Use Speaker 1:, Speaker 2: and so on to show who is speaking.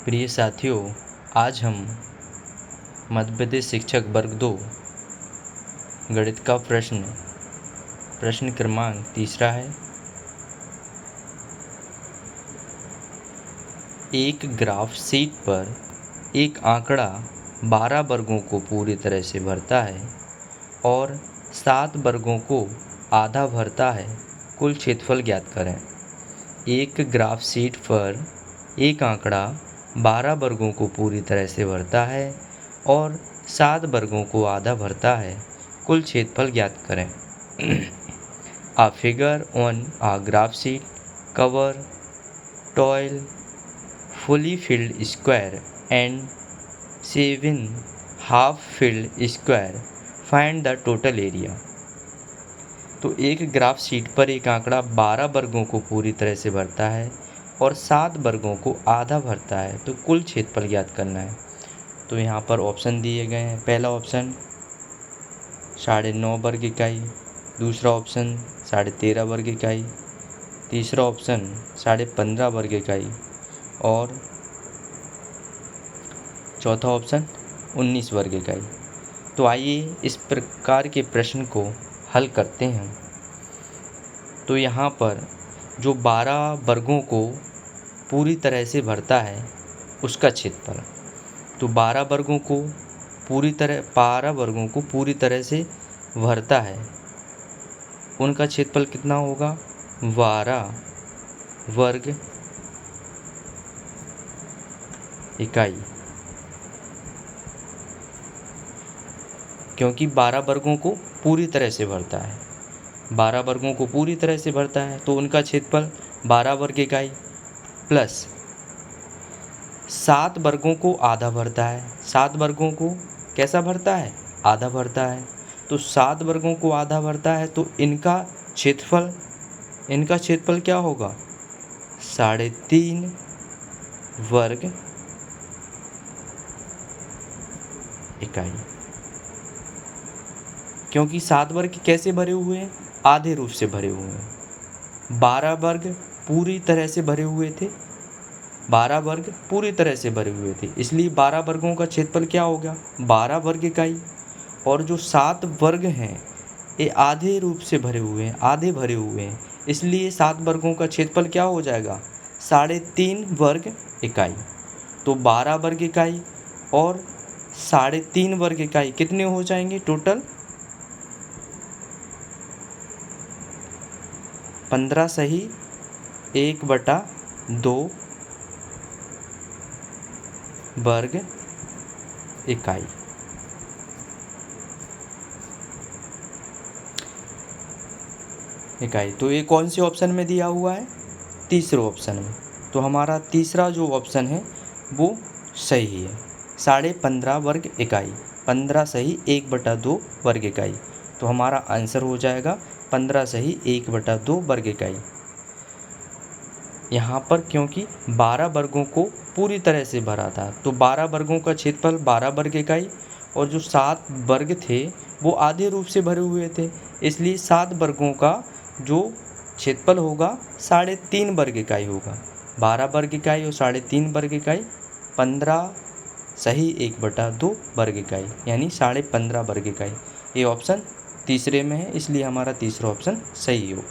Speaker 1: प्रिय साथियों, आज हम मध्य प्रदेश शिक्षक वर्ग 2 गणित का प्रश्न क्रमांक 3 है। एक ग्राफ शीट पर एक आंकड़ा 12 वर्गों को पूरी तरह से भरता है और 7 वर्गों को आधा भरता है। कुल क्षेत्रफल ज्ञात करें। एक ग्राफ शीट पर एक आंकड़ा 12 वर्गों को पूरी तरह से भरता है और 7 वर्गों को आधा भरता है। कुल क्षेत्रफल ज्ञात करें। A figure on a graph sheet cover 12 fully filled square and 7 half filled square. Find the total area. तो एक ग्राफ शीट पर एक आंकड़ा 12 वर्गों को पूरी तरह से भरता है और 7 वर्गों को आधा भरता है, तो कुल क्षेत्रफल ज्ञात करना है। तो यहाँ पर ऑप्शन दिए गए हैं। पहला ऑप्शन 9.5 वर्ग इकाई, दूसरा ऑप्शन 13.5 वर्ग इकाई, तीसरा ऑप्शन 15.5 वर्ग इकाई और चौथा ऑप्शन 19 वर्ग इकाई। तो आइए इस प्रकार के प्रश्न को हल करते हैं। तो यहाँ पर जो 12 वर्गों को पूरी तरह से भरता है उसका क्षेत्रफल, तो 12 वर्गों को पूरी तरह से भरता है, उनका क्षेत्रफल कितना होगा? 12 वर्ग इकाई, क्योंकि 12 वर्गों को पूरी तरह से भरता है। 12 वर्गों को पूरी तरह से भरता है तो उनका क्षेत्रफल 12 वर्ग इकाई प्लस 7 वर्गों को आधा भरता है। 7 वर्गों को कैसा भरता है? आधा भरता है। तो 7 वर्गों को आधा भरता है तो इनका क्षेत्रफल क्या होगा? 3.5 वर्ग इकाई, क्योंकि 7 वर्ग कैसे भरे हुए हैं? आधे रूप से भरे हुए हैं। 12 वर्ग पूरी तरह से भरे हुए थे, 12 वर्ग पूरी तरह से भरे हुए थे, इसलिए 12 वर्गों का क्षेत्रफल क्या हो गया? 12 वर्ग इकाई। और जो 7 वर्ग हैं ये आधे रूप से भरे हुए हैं, आधे भरे हुए हैं, इसलिए 7 वर्गों का क्षेत्रफल क्या हो जाएगा? 3.5 वर्ग इकाई। तो 12 वर्ग इकाई और 3.5 वर्ग इकाई कितने हो जाएंगे टोटल? 15 सही 1/2 वर्ग इकाई। तो ये कौन से ऑप्शन में दिया हुआ है? तीसरे ऑप्शन में। तो हमारा तीसरा जो ऑप्शन है वो सही है, 15.5 वर्ग इकाई। 15 सही 1/2 वर्ग इकाई। तो हमारा आंसर हो जाएगा 15 सही 1/2 वर्ग इकाई। यहाँ पर क्योंकि 12 वर्गों को पूरी तरह से भरा था तो 12 वर्गों का क्षेत्रफल 12 वर्ग इकाई और जो 7 वर्ग थे वो आधे रूप से भरे हुए थे, इसलिए 7 वर्गों का जो क्षेत्रफल होगा 3.5 वर्ग इकाई होगा। 12 वर्ग इकाई और 3.5 वर्ग इकाई, 15 सही 1/2 वर्ग इकाई, यानी 15.5 वर्ग इकाई। ये ऑप्शन तीसरे में है, इसलिए हमारा तीसरा ऑप्शन सही हो।